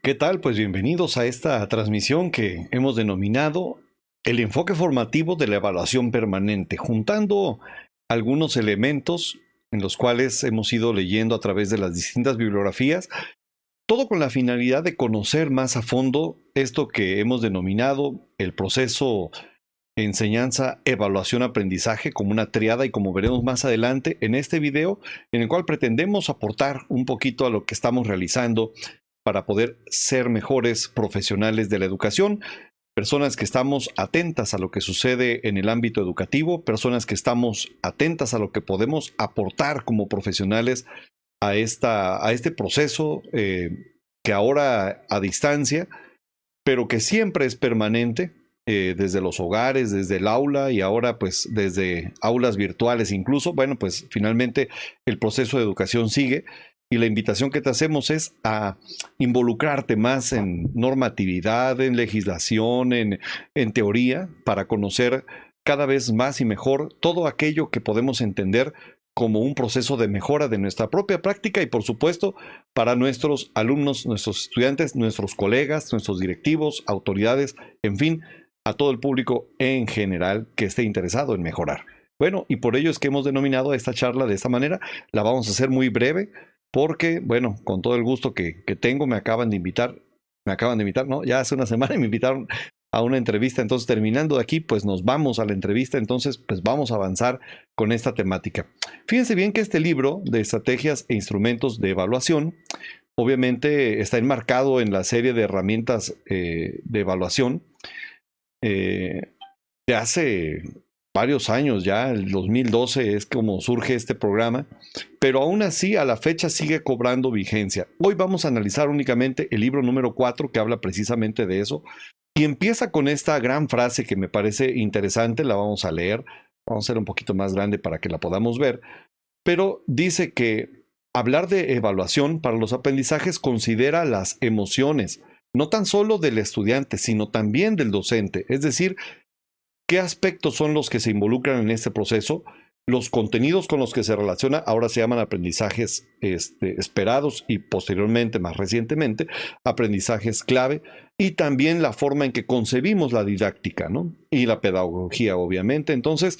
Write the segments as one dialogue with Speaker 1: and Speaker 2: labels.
Speaker 1: ¿Qué tal? Pues bienvenidos a esta transmisión que hemos denominado el enfoque formativo de la evaluación permanente, juntando algunos elementos en los cuales hemos ido leyendo a través de las distintas bibliografías, todo con la finalidad de conocer más a fondo esto que hemos denominado el proceso enseñanza, evaluación, aprendizaje como una triada y como veremos más adelante en este video en el cual pretendemos aportar un poquito a lo que estamos realizando para poder ser mejores profesionales de la educación, personas que estamos atentas a lo que sucede en el ámbito educativo, personas que estamos atentas a lo que podemos aportar como profesionales a este proceso que ahora a distancia, pero que siempre es permanente, desde los hogares, desde el aula y ahora pues desde aulas virtuales incluso. Bueno, pues finalmente el proceso de educación sigue y la invitación que te hacemos es a involucrarte más en normatividad, en legislación, en teoría, para conocer cada vez más y mejor todo aquello que podemos entender como un proceso de mejora de nuestra propia práctica y por supuesto para nuestros alumnos, nuestros estudiantes, nuestros colegas, nuestros directivos, autoridades, en fin, a todo el público en general que esté interesado en mejorar. Bueno, y por ello es que hemos denominado esta charla de esta manera. La vamos a hacer muy breve porque, bueno, con todo el gusto que tengo, me acaban de invitar, ¿no? Ya hace una semana me invitaron a una entrevista, entonces terminando de aquí, pues nos vamos a la entrevista, entonces pues vamos a avanzar con esta temática. Fíjense bien que este libro de estrategias e instrumentos de evaluación, obviamente está enmarcado en la serie de herramientas de evaluación de hace varios años ya, el 2012 es como surge este programa, pero aún así a la fecha sigue cobrando vigencia. Hoy vamos a analizar únicamente el libro número 4 que habla precisamente de eso y empieza con esta gran frase que me parece interesante, la vamos a leer, vamos a hacer un poquito más grande para que la podamos ver, pero dice que hablar de evaluación para los aprendizajes considera las emociones, no tan solo del estudiante, sino también del docente, es decir, qué aspectos son los que se involucran en este proceso, los contenidos con los que se relaciona, ahora se llaman aprendizajes esperados y posteriormente, más recientemente, aprendizajes clave, y también la forma en que concebimos la didáctica, ¿no? Y la pedagogía, obviamente. Entonces,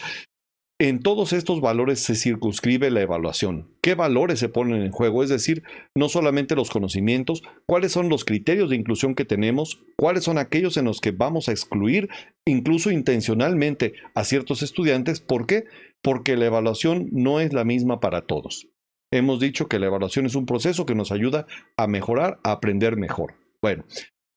Speaker 1: en todos estos valores se circunscribe la evaluación. ¿Qué valores se ponen en juego? Es decir, no solamente los conocimientos, cuáles son los criterios de inclusión que tenemos, cuáles son aquellos en los que vamos a excluir, incluso intencionalmente, a ciertos estudiantes. ¿Por qué? Porque la evaluación no es la misma para todos. Hemos dicho que la evaluación es un proceso que nos ayuda a mejorar, a aprender mejor. Bueno,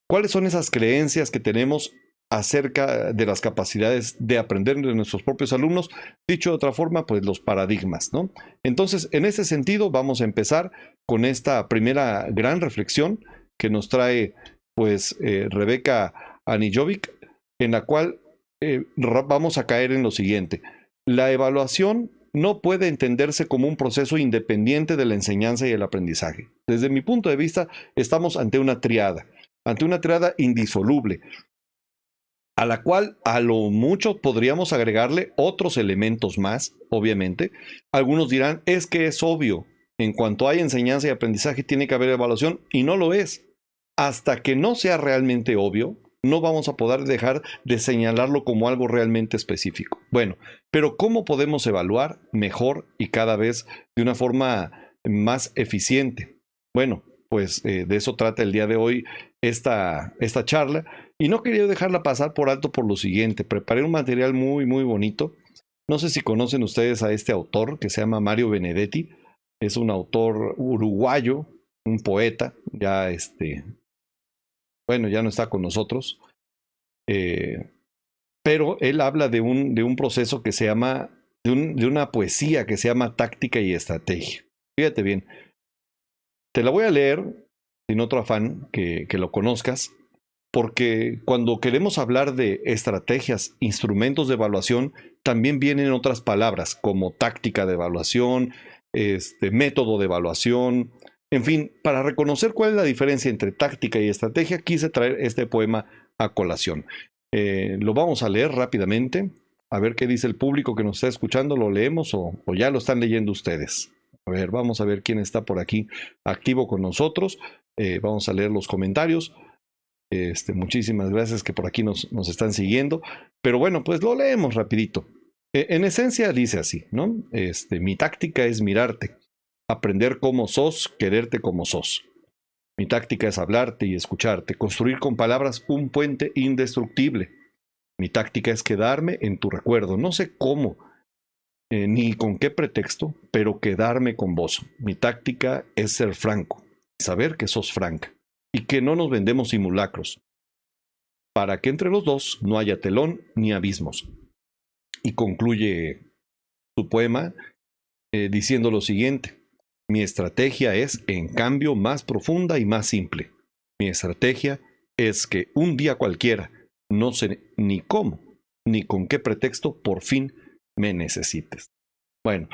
Speaker 1: ¿cuáles son esas creencias que tenemos acerca de las capacidades de aprender de nuestros propios alumnos? Dicho de otra forma, pues los paradigmas, ¿no? Entonces, en ese sentido, vamos a empezar con esta primera gran reflexión que nos trae, pues, Rebeca Anijovic, en la cual vamos a caer en lo siguiente. La evaluación no puede entenderse como un proceso independiente de la enseñanza y el aprendizaje. Desde mi punto de vista, estamos ante una triada indisoluble, a la cual a lo mucho podríamos agregarle otros elementos más, obviamente. Algunos dirán, es que es obvio, en cuanto hay enseñanza y aprendizaje tiene que haber evaluación, y no lo es. Hasta que no sea realmente obvio, no vamos a poder dejar de señalarlo como algo realmente específico. Bueno, pero ¿cómo podemos evaluar mejor y cada vez de una forma más eficiente? Bueno, pues de eso trata el día de hoy esta charla. Y no quería dejarla pasar por alto por lo siguiente. Preparé un material muy, muy bonito. No sé si conocen ustedes a este autor que se llama Mario Benedetti. Es un autor uruguayo, un poeta, ya bueno, ya no está con nosotros. Pero él habla de un proceso que se llama, de una poesía que se llama táctica y estrategia. Fíjate bien. Te la voy a leer, sin otro afán que lo conozcas, porque cuando queremos hablar de estrategias, instrumentos de evaluación, también vienen otras palabras como táctica de evaluación, método de evaluación, en fin, para reconocer cuál es la diferencia entre táctica y estrategia, quise traer este poema a colación. Lo vamos a leer rápidamente, a ver qué dice el público que nos está escuchando, ¿lo leemos o ya lo están leyendo ustedes? A ver, vamos a ver quién está por aquí activo con nosotros. Vamos a leer los comentarios. Muchísimas gracias que por aquí nos están siguiendo. Pero bueno, pues lo leemos rapidito. En esencia dice así, ¿no? Mi táctica es mirarte, aprender cómo sos, quererte como sos. Mi táctica es hablarte y escucharte, construir con palabras un puente indestructible. Mi táctica es quedarme en tu recuerdo, no sé cómo, ni con qué pretexto, pero quedarme con vos. Mi táctica es ser franco, saber que sos franca y que no nos vendemos simulacros, para que entre los dos no haya telón ni abismos. Y concluye su poema diciendo lo siguiente: mi estrategia es, en cambio, más profunda y más simple. Mi estrategia es que un día cualquiera, no sé ni cómo, ni con qué pretexto, por fin me necesites. Bueno,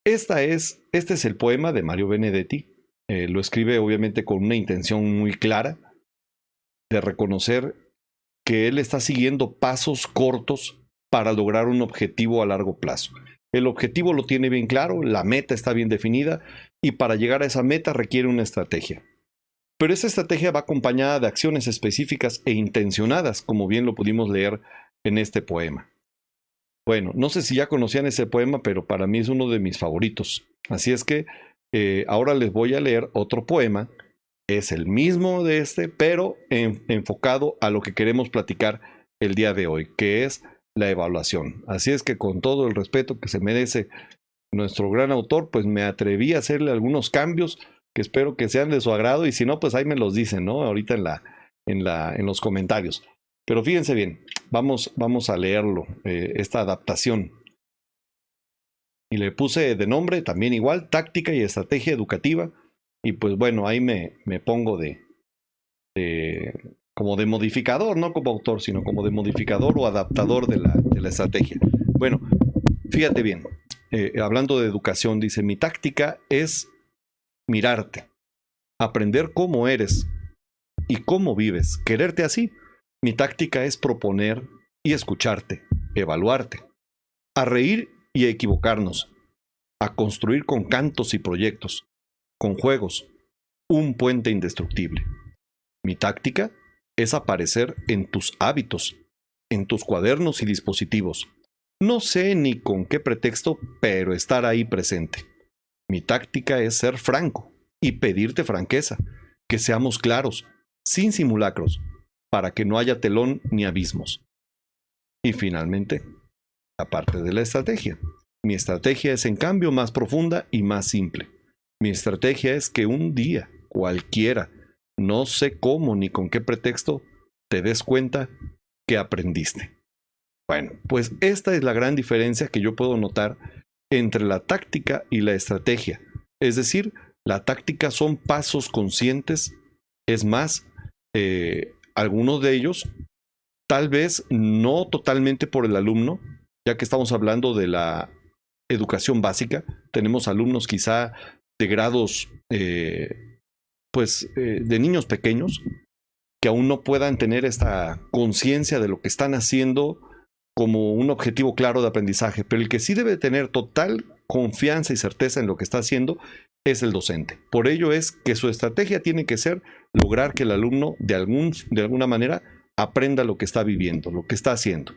Speaker 1: este es el poema de Mario Benedetti. Lo escribe obviamente con una intención muy clara de reconocer que él está siguiendo pasos cortos para lograr un objetivo a largo plazo. El objetivo lo tiene bien claro, la meta está bien definida y para llegar a esa meta requiere una estrategia. Pero esa estrategia va acompañada de acciones específicas e intencionadas, como bien lo pudimos leer en este poema. Bueno, no sé si ya conocían ese poema, pero para mí es uno de mis favoritos. Así es que ahora les voy a leer otro poema. Es el mismo de este, pero enfocado a lo que queremos platicar el día de hoy, que es la evaluación. Así es que con todo el respeto que se merece nuestro gran autor, pues me atreví a hacerle algunos cambios que espero que sean de su agrado, y si no, pues ahí me los dicen, ¿no? Ahorita en los comentarios. Pero fíjense bien, vamos a leerlo, esta adaptación. Y le puse de nombre también igual, táctica y estrategia educativa. Y pues bueno, ahí me pongo como de modificador, no como autor, sino como de modificador o adaptador de la estrategia. Bueno, fíjate bien, hablando de educación, dice: mi táctica es mirarte, aprender cómo eres y cómo vives, quererte así. Mi táctica es proponer y escucharte, evaluarte, a reír y a equivocarnos, a construir con cantos y proyectos, con juegos, un puente indestructible. Mi táctica es aparecer en tus hábitos, en tus cuadernos y dispositivos. No sé ni con qué pretexto, pero estar ahí presente. Mi táctica es ser franco y pedirte franqueza, que seamos claros, sin simulacros, para que no haya telón ni abismos. Y finalmente, aparte de la estrategia, mi estrategia es en cambio más profunda y más simple. Mi estrategia es que un día, cualquiera, no sé cómo ni con qué pretexto, te des cuenta que aprendiste. Bueno, pues esta es la gran diferencia que yo puedo notar entre la táctica y la estrategia. Es decir, la táctica son pasos conscientes, es más, algunos de ellos, tal vez no totalmente por el alumno, ya que estamos hablando de la educación básica. Tenemos alumnos quizá de grados, de niños pequeños, que aún no puedan tener esta conciencia de lo que están haciendo como un objetivo claro de aprendizaje, pero el que sí debe tener total confianza y certeza en lo que está haciendo es el docente. Por ello es que su estrategia tiene que ser lograr que el alumno de alguna manera aprenda lo que está viviendo, lo que está haciendo.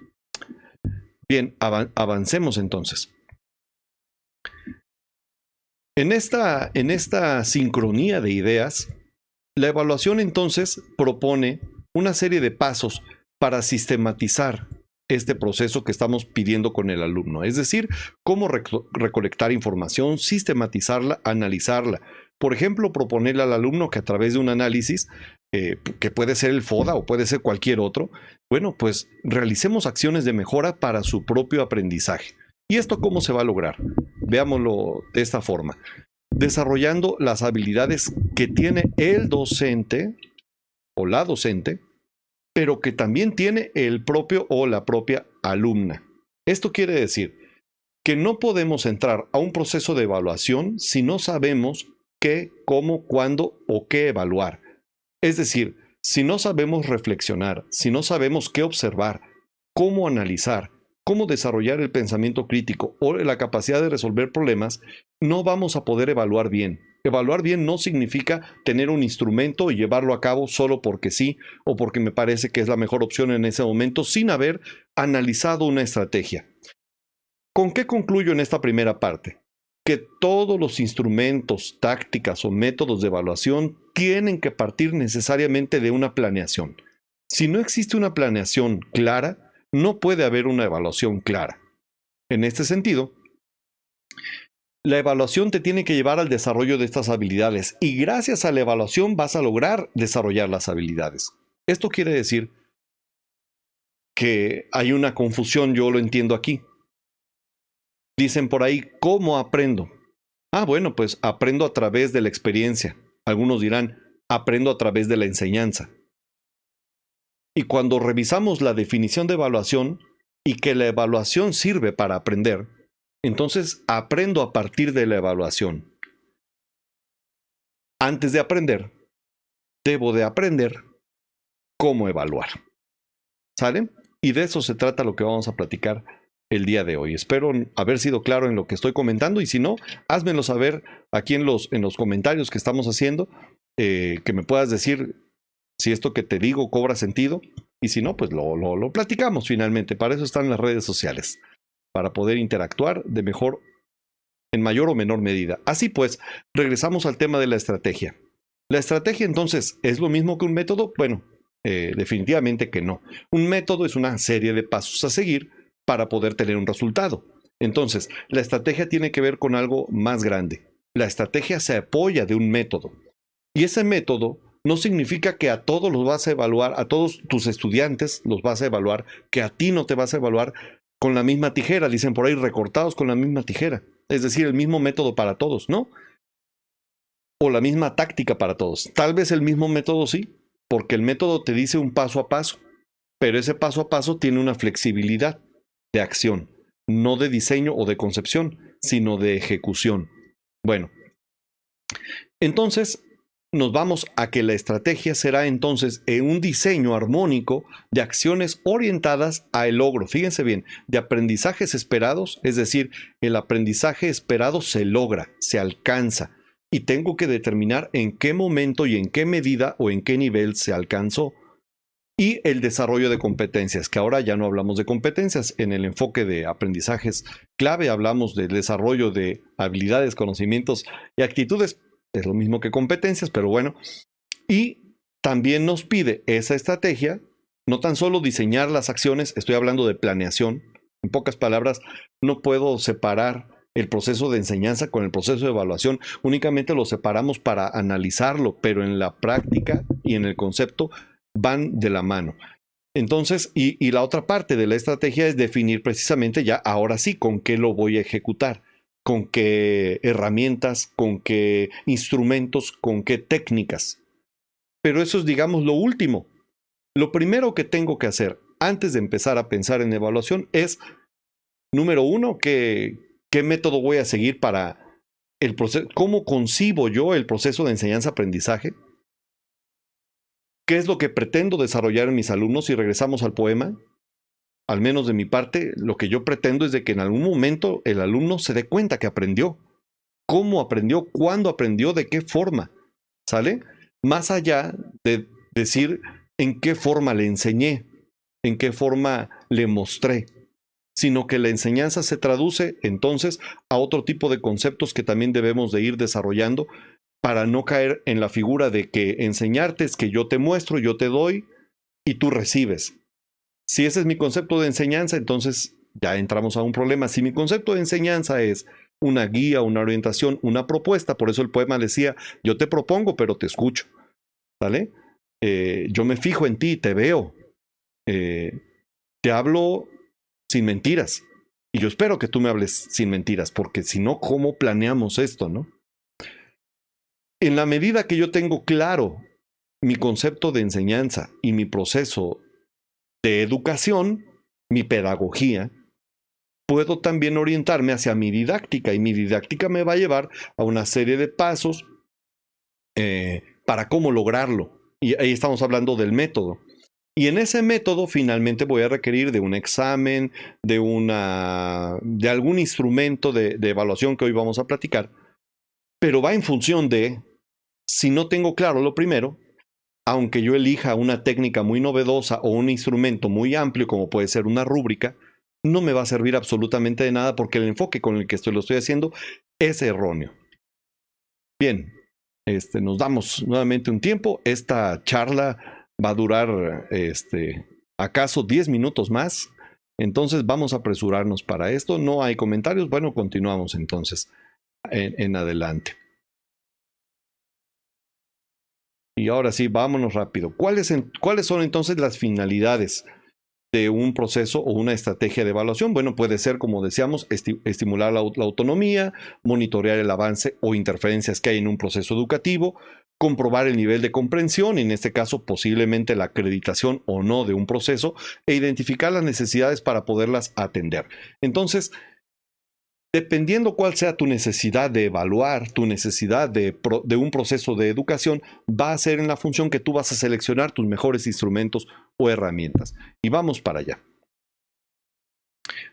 Speaker 1: Bien, avancemos entonces. En esta sincronía de ideas, la evaluación entonces propone una serie de pasos para sistematizar este proceso que estamos pidiendo con el alumno. Es decir, cómo recolectar información, sistematizarla, analizarla. Por ejemplo, proponerle al alumno que a través de un análisis, que puede ser el FODA o puede ser cualquier otro, bueno, pues realicemos acciones de mejora para su propio aprendizaje. ¿Y esto cómo se va a lograr? Veámoslo de esta forma: desarrollando las habilidades que tiene el docente o la docente, pero que también tiene el propio o la propia alumna. Esto quiere decir que no podemos entrar a un proceso de evaluación si no sabemos qué, cómo, cuándo o qué evaluar. Es decir, si no sabemos reflexionar, si no sabemos qué observar, cómo analizar, cómo desarrollar el pensamiento crítico o la capacidad de resolver problemas, no vamos a poder evaluar bien. Evaluar bien no significa tener un instrumento y llevarlo a cabo solo porque sí o porque me parece que es la mejor opción en ese momento sin haber analizado una estrategia. ¿Con qué concluyo en esta primera parte? Que todos los instrumentos, tácticas o métodos de evaluación tienen que partir necesariamente de una planeación. Si no existe una planeación clara, no puede haber una evaluación clara. En este sentido, la evaluación te tiene que llevar al desarrollo de estas habilidades y gracias a la evaluación vas a lograr desarrollar las habilidades. Esto quiere decir que hay una confusión, yo lo entiendo aquí. Dicen por ahí, ¿cómo aprendo? Bueno, pues aprendo a través de la experiencia. Algunos dirán, aprendo a través de la enseñanza. Y cuando revisamos la definición de evaluación y que la evaluación sirve para aprender, entonces aprendo a partir de la evaluación. Antes de aprender, debo de aprender cómo evaluar. ¿Sale? Y de eso se trata lo que vamos a platicar el día de hoy. Espero haber sido claro en lo que estoy comentando y si no, házmelo saber aquí en los comentarios que estamos haciendo, que me puedas decir si esto que te digo cobra sentido y si no, pues lo platicamos finalmente. Para eso están las redes sociales, para poder interactuar en mayor o menor medida. Así pues, regresamos al tema de la estrategia. ¿La estrategia entonces es lo mismo que un método? Bueno, definitivamente que no. Un método es una serie de pasos a seguir para poder tener un resultado. Entonces, la estrategia tiene que ver con algo más grande. La estrategia se apoya de un método. Y ese método no significa que a todos los vas a evaluar, a todos tus estudiantes los vas a evaluar, que a ti no te vas a evaluar con la misma tijera, dicen por ahí, recortados con la misma tijera. Es decir, el mismo método para todos, ¿no? O la misma táctica para todos. Tal vez el mismo método sí, porque el método te dice un paso a paso, pero ese paso a paso tiene una flexibilidad de acción, no de diseño o de concepción, sino de ejecución. Bueno, entonces nos vamos a que la estrategia será entonces un diseño armónico de acciones orientadas al logro, fíjense bien, de aprendizajes esperados, es decir, el aprendizaje esperado se logra, se alcanza, y tengo que determinar en qué momento y en qué medida o en qué nivel se alcanzó. Y el desarrollo de competencias, que ahora ya no hablamos de competencias. En el enfoque de aprendizajes clave hablamos del desarrollo de habilidades, conocimientos y actitudes. Es lo mismo que competencias, pero bueno. Y también nos pide esa estrategia, no tan solo diseñar las acciones, estoy hablando de planeación. En pocas palabras, no puedo separar el proceso de enseñanza con el proceso de evaluación. Únicamente lo separamos para analizarlo, pero en la práctica y en el concepto van de la mano. Entonces, y la otra parte de la estrategia es definir precisamente ya, ahora sí, con qué lo voy a ejecutar, con qué herramientas, con qué instrumentos, con qué técnicas. Pero eso es, digamos, lo último. Lo primero que tengo que hacer antes de empezar a pensar en evaluación es, número uno, qué método voy a seguir para el proceso, cómo concibo yo el proceso de enseñanza-aprendizaje. ¿Qué es lo que pretendo desarrollar en mis alumnos? Y regresamos al poema. Al menos de mi parte, lo que yo pretendo es de que en algún momento el alumno se dé cuenta que aprendió. ¿Cómo aprendió? ¿Cuándo aprendió? ¿De qué forma? ¿Sale? Más allá de decir en qué forma le enseñé, en qué forma le mostré, sino que la enseñanza se traduce entonces a otro tipo de conceptos que también debemos de ir desarrollando para no caer en la figura de que enseñarte es que yo te muestro, yo te doy y tú recibes. Si ese es mi concepto de enseñanza, entonces ya entramos a un problema. Si mi concepto de enseñanza es una guía, una orientación, una propuesta, por eso el poema decía, yo te propongo, pero te escucho. ¿Vale? Yo me fijo en ti, te veo. Te hablo sin mentiras. Y yo espero que tú me hables sin mentiras, porque si no, ¿cómo planeamos esto, no? En la medida que yo tengo claro mi concepto de enseñanza y mi proceso de educación, mi pedagogía, puedo también orientarme hacia mi didáctica y mi didáctica me va a llevar a una serie de pasos para cómo lograrlo. Y ahí estamos hablando del método. Y en ese método finalmente voy a requerir de un examen, de algún instrumento de evaluación que hoy vamos a platicar, pero va en función de, si no tengo claro lo primero, aunque yo elija una técnica muy novedosa o un instrumento muy amplio como puede ser una rúbrica, no me va a servir absolutamente de nada porque el enfoque con el que lo estoy haciendo es erróneo. Bien, nos damos nuevamente un tiempo. Esta charla va a durar acaso 10 minutos más. Entonces vamos a apresurarnos para esto. No hay comentarios. Bueno, continuamos entonces en adelante. Y ahora sí, vámonos rápido. ¿Cuáles son entonces las finalidades de un proceso o una estrategia de evaluación? Bueno, puede ser, como decíamos, estimular la autonomía, monitorear el avance o interferencias que hay en un proceso educativo, comprobar el nivel de comprensión, en este caso posiblemente la acreditación o no de un proceso, e identificar las necesidades para poderlas atender. Entonces, dependiendo cuál sea tu necesidad de evaluar, tu necesidad de un proceso de educación, va a ser en la función que tú vas a seleccionar tus mejores instrumentos o herramientas. Y vamos para allá.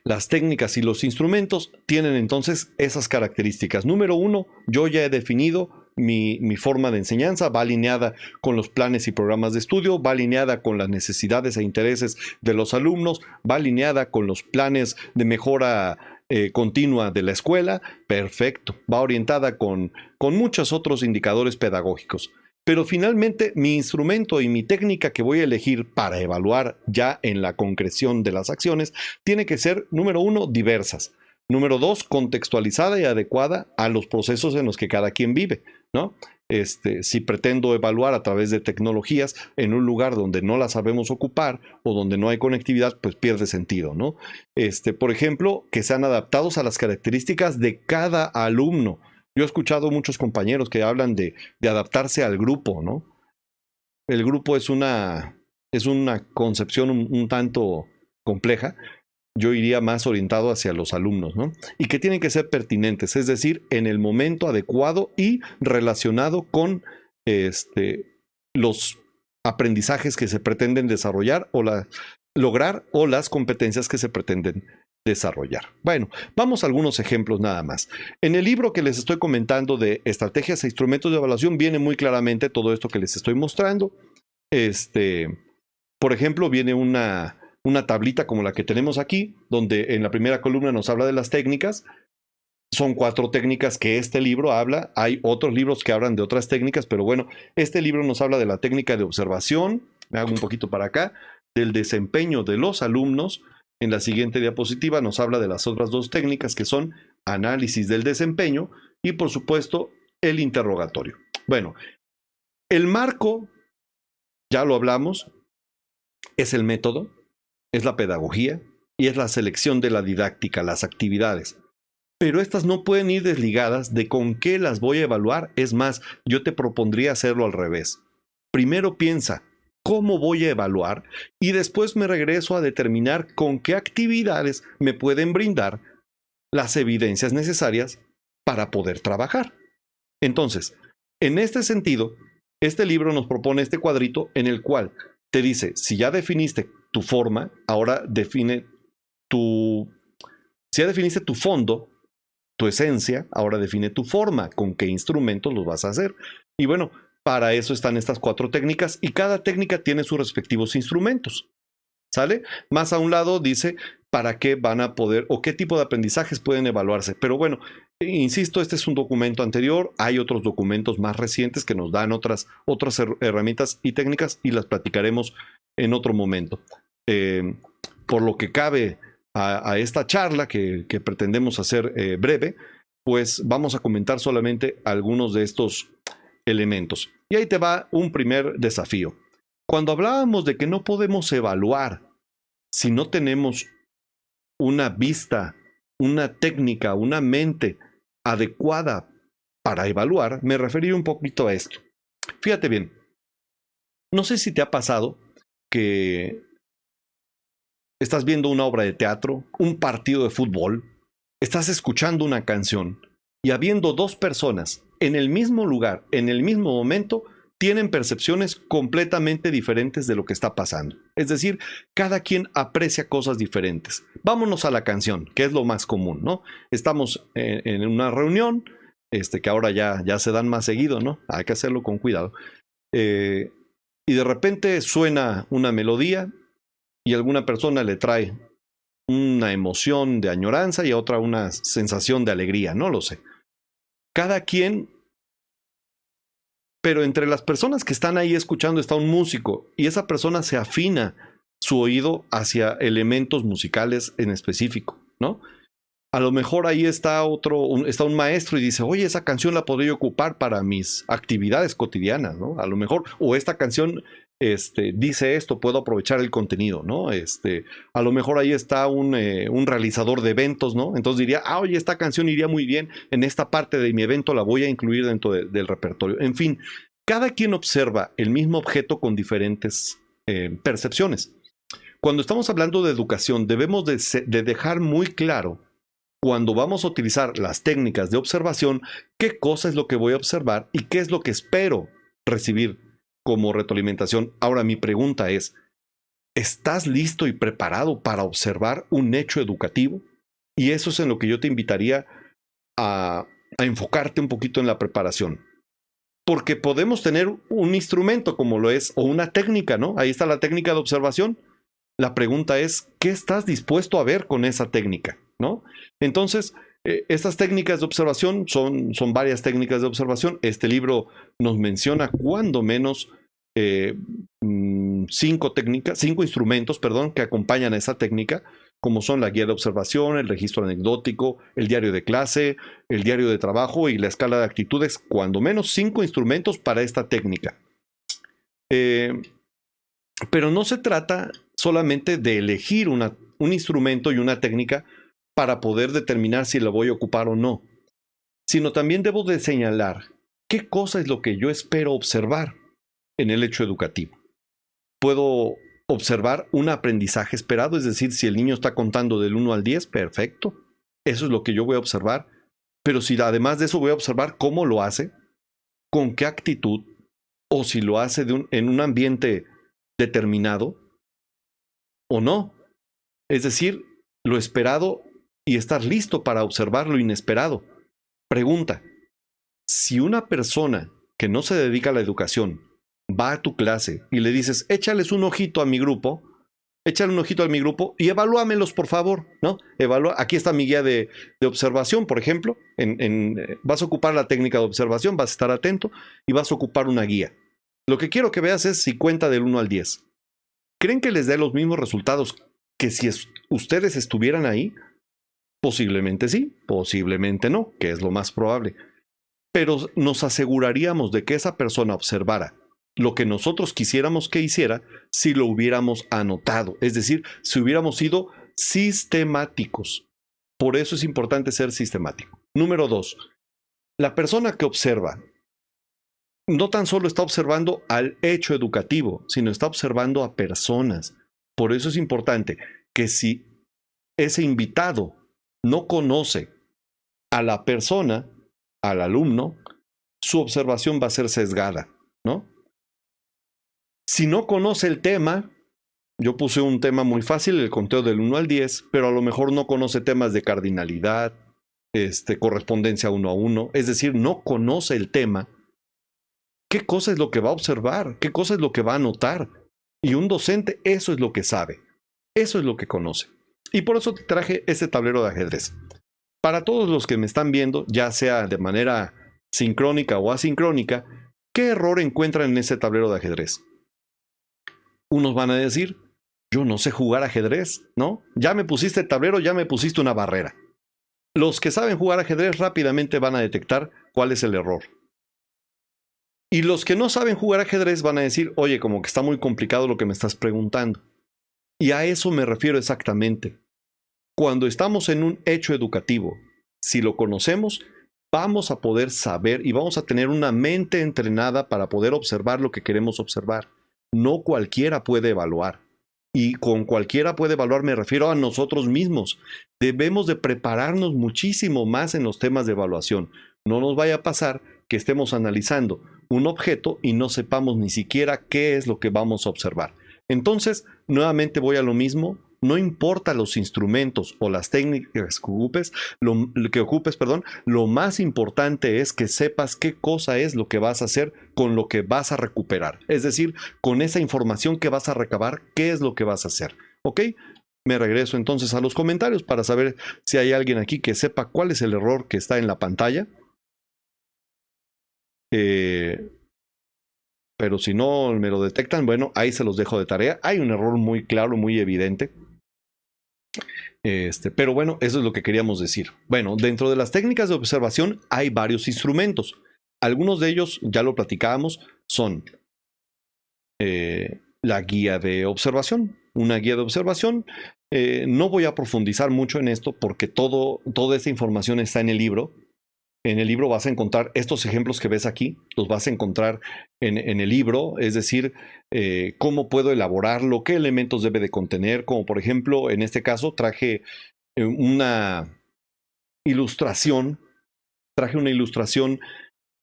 Speaker 1: Las técnicas y los instrumentos tienen entonces esas características. Número 1, yo ya he definido mi forma de enseñanza, va alineada con los planes y programas de estudio, va alineada con las necesidades e intereses de los alumnos, va alineada con los planes de mejora continua de la escuela. Perfecto, va orientada con muchos otros indicadores pedagógicos. Pero finalmente mi instrumento y mi técnica que voy a elegir para evaluar ya en la concreción de las acciones tiene que ser, número 1, diversas. Número 2, contextualizada y adecuada a los procesos en los que cada quien vive, ¿no? Si pretendo evaluar a través de tecnologías en un lugar donde no las sabemos ocupar o donde no hay conectividad, pues pierde sentido, ¿no? Por ejemplo, que sean adaptados a las características de cada alumno. Yo he escuchado muchos compañeros que hablan de adaptarse al grupo, ¿no? El grupo es una concepción un tanto compleja. Yo iría más orientado hacia los alumnos, ¿no? Y que tienen que ser pertinentes, es decir, en el momento adecuado y relacionado con los aprendizajes que se pretenden desarrollar o lograr o las competencias que se pretenden desarrollar. Bueno, vamos a algunos ejemplos nada más. En el libro que les estoy comentando de estrategias e instrumentos de evaluación viene muy claramente todo esto que les estoy mostrando. Por ejemplo, viene una tablita como la que tenemos aquí, donde en la primera columna nos habla de las técnicas. Son 4 técnicas que este libro habla. Hay otros libros que hablan de otras técnicas, pero bueno, este libro nos habla de la técnica de observación. Me hago un poquito para acá, del desempeño de los alumnos. En la siguiente diapositiva nos habla de las otras 2 técnicas que son análisis del desempeño y, por supuesto, el interrogatorio. Bueno, el marco, ya lo hablamos, es el método, es la pedagogía y es la selección de la didáctica, las actividades. Pero estas no pueden ir desligadas de con qué las voy a evaluar. Es más, yo te propondría hacerlo al revés. Primero piensa cómo voy a evaluar y después me regreso a determinar con qué actividades me pueden brindar las evidencias necesarias para poder trabajar. Entonces, en este sentido, este libro nos propone este cuadrito en el cual te dice, si ya definiste tu forma, ahora define si ya definiste tu fondo, tu esencia, ahora define tu forma, con qué instrumentos los vas a hacer. Y bueno, para eso están estas 4 técnicas y cada técnica tiene sus respectivos instrumentos. ¿Sale? Más a un lado dice para qué van a poder o qué tipo de aprendizajes pueden evaluarse. Pero bueno, insisto, este es un documento anterior. Hay otros documentos más recientes que nos dan otras herramientas y técnicas y las platicaremos en otro momento. Por lo que cabe a esta charla que pretendemos hacer breve, pues vamos a comentar solamente algunos de estos elementos. Y ahí te va un primer desafío. Cuando hablábamos de que no podemos evaluar si no tenemos una vista, una técnica, una mente adecuada para evaluar, me refería un poquito a esto. Fíjate bien, no sé si te ha pasado que estás viendo una obra de teatro, un partido de fútbol, estás escuchando una canción y habiendo 2 personas en el mismo lugar, en el mismo momento, tienen percepciones completamente diferentes de lo que está pasando. Es decir, cada quien aprecia cosas diferentes. Vámonos a la canción, que es lo más común, ¿no? Estamos en una reunión, que ahora ya se dan más seguido, ¿no? Hay que hacerlo con cuidado. Y de repente suena una melodía y alguna persona le trae una emoción de añoranza y a otra una sensación de alegría, no lo sé. Cada quien, pero entre las personas que están ahí escuchando está un músico y esa persona se afina su oído hacia elementos musicales en específico, ¿no? A lo mejor ahí está está un maestro y dice, oye, esa canción la podría ocupar para mis actividades cotidianas, ¿no? A lo mejor, o esta canción dice esto, puedo aprovechar el contenido, ¿no? A lo mejor ahí está un realizador de eventos, ¿no? Entonces diría, oye, esta canción iría muy bien en esta parte de mi evento, la voy a incluir dentro del repertorio. En fin, cada quien observa el mismo objeto con diferentes percepciones. Cuando estamos hablando de educación, debemos de dejar muy claro cuando vamos a utilizar las técnicas de observación, qué cosa es lo que voy a observar y qué es lo que espero recibir como retroalimentación. Ahora mi pregunta es, ¿estás listo y preparado para observar un hecho educativo? Y eso es en lo que yo te invitaría a enfocarte un poquito en la preparación. Porque podemos tener un instrumento como lo es, o una técnica, ¿no? Ahí está la técnica de observación. La pregunta es, ¿qué estás dispuesto a ver con esa técnica? ¿No? Entonces, estas técnicas de observación son varias técnicas de observación. Este libro nos menciona cuando menos 5 instrumentos, que acompañan a esa técnica, como son la guía de observación, el registro anecdótico, el diario de clase, el diario de trabajo y la escala de actitudes. Cuando menos 5 instrumentos para esta técnica. Pero no se trata solamente de elegir un instrumento y una técnica para poder determinar si la voy a ocupar o no, sino también debo de señalar qué cosa es lo que yo espero observar en el hecho educativo. Puedo observar un aprendizaje esperado, es decir, si el niño está contando del 1 al 10, perfecto, eso es lo que yo voy a observar, pero si además de eso voy a observar cómo lo hace, con qué actitud, o si lo hace en un ambiente determinado o no, es decir, lo esperado y estar listo para observar lo inesperado. Pregunta, si una persona que no se dedica a la educación va a tu clase y le dices, échale un ojito a mi grupo y evalúamelos, por favor, ¿no? Aquí está mi guía de observación, por ejemplo. Vas a ocupar la técnica de observación, vas a estar atento y vas a ocupar una guía. Lo que quiero que veas es si cuenta del 1 al 10. ¿Creen que les dé los mismos resultados que si ustedes estuvieran ahí? Posiblemente sí, posiblemente no, que es lo más probable. Pero nos aseguraríamos de que esa persona observara lo que nosotros quisiéramos que hiciera si lo hubiéramos anotado. Es decir, si hubiéramos sido sistemáticos. Por eso es importante ser sistemático. Número 2. La persona que observa no tan solo está observando al hecho educativo, sino está observando a personas. Por eso es importante que si ese invitado no conoce a la persona, al alumno, su observación va a ser sesgada, ¿no? Si no conoce el tema, yo puse un tema muy fácil, el conteo del 1 al 10, pero a lo mejor no conoce temas de cardinalidad, correspondencia 1 a 1, es decir, no conoce el tema. ¿Qué cosa es lo que va a observar? ¿Qué cosa es lo que va a anotar? Y un docente, eso es lo que sabe, eso es lo que conoce. Y por eso te traje este tablero de ajedrez. Para todos los que me están viendo, ya sea de manera sincrónica o asincrónica, ¿qué error encuentran en ese tablero de ajedrez? Unos van a decir, yo no sé jugar ajedrez, ¿no? Ya me pusiste el tablero, ya me pusiste una barrera. Los que saben jugar ajedrez rápidamente van a detectar cuál es el error. Y los que no saben jugar ajedrez van a decir, oye, como que está muy complicado lo que me estás preguntando. Y a eso me refiero exactamente. Cuando estamos en un hecho educativo, si lo conocemos, vamos a poder saber y vamos a tener una mente entrenada para poder observar lo que queremos observar. No cualquiera puede evaluar. Y con cualquiera puede evaluar me refiero a nosotros mismos. Debemos de prepararnos muchísimo más en los temas de evaluación. No nos vaya a pasar que estemos analizando un objeto y no sepamos ni siquiera qué es lo que vamos a observar. Entonces, nuevamente voy a lo mismo. No importa los instrumentos o las técnicas que ocupes, lo más importante es que sepas qué cosa es lo que vas a hacer con lo que vas a recuperar. Es decir, con esa información que vas a recabar, qué es lo que vas a hacer. ¿Ok? Me regreso entonces a los comentarios para saber si hay alguien aquí que sepa cuál es el error que está en la pantalla. Pero si no me lo detectan, bueno, ahí se los dejo de tarea. Hay un error muy claro, muy evidente. Pero bueno, eso es lo que queríamos decir. Bueno, dentro de las técnicas de observación hay varios instrumentos. Algunos de ellos, ya lo platicábamos, son la guía de observación. Una guía de observación. No voy a profundizar mucho en esto porque toda esta información está en el libro. En el libro vas a encontrar estos ejemplos que ves aquí, los vas a encontrar en el libro, es decir, cómo puedo elaborarlo, qué elementos debe de contener, como por ejemplo, en este caso traje una ilustración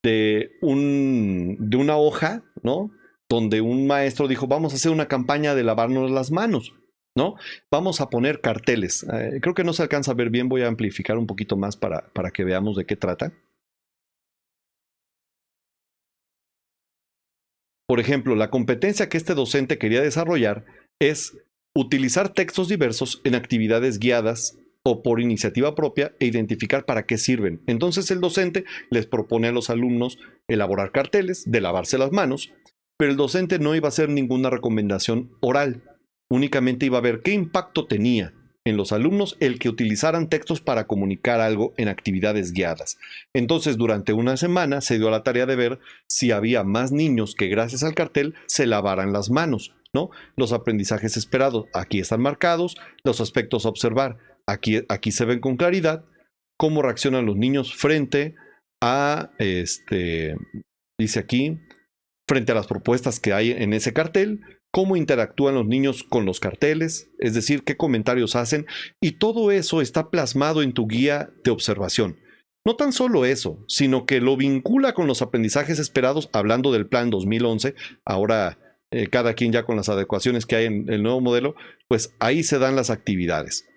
Speaker 1: de una hoja, ¿no? Donde un maestro dijo, vamos a hacer una campaña de lavarnos las manos, ¿no? Vamos a poner carteles. Creo que no se alcanza a ver bien, voy a amplificar un poquito más para que veamos de qué trata. Por ejemplo, la competencia que este docente quería desarrollar es utilizar textos diversos en actividades guiadas o por iniciativa propia e identificar para qué sirven. Entonces el docente les propone a los alumnos elaborar carteles de lavarse las manos, pero el docente no iba a hacer ninguna recomendación oral. Únicamente iba a ver qué impacto tenía en los alumnos el que utilizaran textos para comunicar algo en actividades guiadas. Entonces, durante una semana se dio a la tarea de ver si había más niños que gracias al cartel se lavaran las manos, ¿no? Los aprendizajes esperados aquí están marcados, los aspectos a observar aquí se ven con claridad, cómo reaccionan los niños frente a, dice aquí, frente a las propuestas que hay en ese cartel, cómo interactúan los niños con los carteles, es decir, qué comentarios hacen, y todo eso está plasmado en tu guía de observación. No tan solo eso, sino que lo vincula con los aprendizajes esperados, hablando del plan 2011, ahora cada quien ya con las adecuaciones que hay en el nuevo modelo, pues ahí se dan las actividades.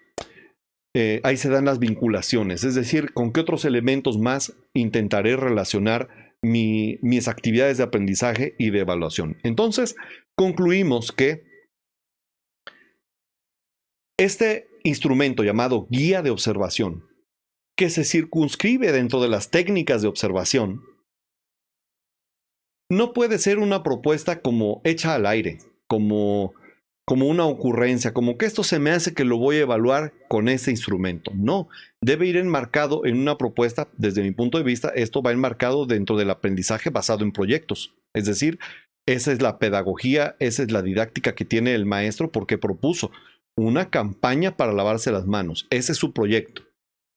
Speaker 1: Ahí se dan las vinculaciones, es decir, con qué otros elementos más intentaré relacionar mis actividades de aprendizaje y de evaluación. Entonces, concluimos que este instrumento llamado guía de observación, que se circunscribe dentro de las técnicas de observación, no puede ser una propuesta como hecha al aire, como una ocurrencia, como que esto se me hace que lo voy a evaluar con ese instrumento. No, debe ir enmarcado en una propuesta. Desde mi punto de vista, esto va enmarcado dentro del aprendizaje basado en proyectos. Es decir, esa es la pedagogía, esa es la didáctica que tiene el maestro porque propuso una campaña para lavarse las manos. Ese es su proyecto.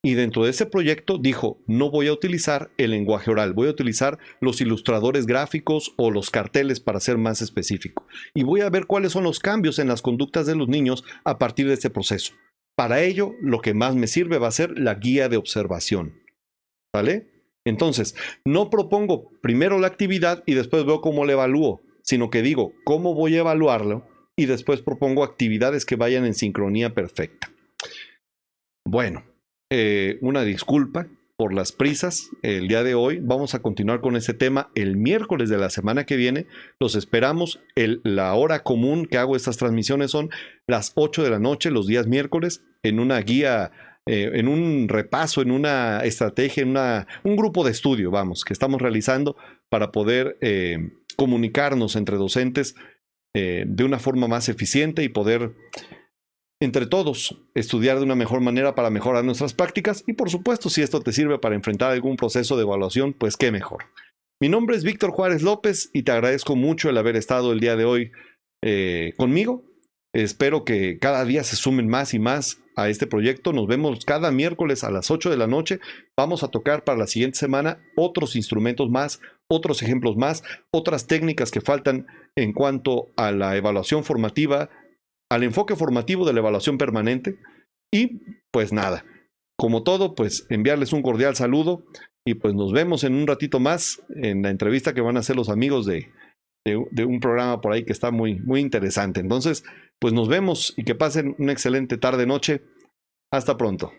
Speaker 1: Y dentro de ese proyecto dijo, no voy a utilizar el lenguaje oral, voy a utilizar los ilustradores gráficos o los carteles para ser más específico. Y voy a ver cuáles son los cambios en las conductas de los niños a partir de este proceso. Para ello, lo que más me sirve va a ser la guía de observación. ¿Vale? Entonces, no propongo primero la actividad y después veo cómo la evalúo, sino que digo cómo voy a evaluarlo y después propongo actividades que vayan en sincronía perfecta. Bueno. Una disculpa por las prisas el día de hoy. Vamos a continuar con este tema el miércoles de la semana que viene. Los esperamos. La hora común que hago estas transmisiones son las 8 de la noche los días miércoles en una guía, en un repaso, en una estrategia, en un grupo de estudio, que estamos realizando para poder comunicarnos entre docentes de una forma más eficiente y poder entre todos, estudiar de una mejor manera para mejorar nuestras prácticas y por supuesto si esto te sirve para enfrentar algún proceso de evaluación, pues qué mejor. Mi nombre es Víctor Juárez López y te agradezco mucho el haber estado el día de hoy conmigo. Espero que cada día se sumen más y más a este proyecto. Nos vemos cada miércoles a las 8 de la noche. Vamos a tocar para la siguiente semana otros instrumentos más, otros ejemplos más, otras técnicas que faltan en cuanto a la evaluación formativa, al enfoque formativo de la evaluación permanente y pues nada, como todo, pues enviarles un cordial saludo y pues nos vemos en un ratito más en la entrevista que van a hacer los amigos de de un programa por ahí que está muy, muy interesante. Entonces, pues nos vemos y que pasen una excelente tarde-noche. Hasta pronto.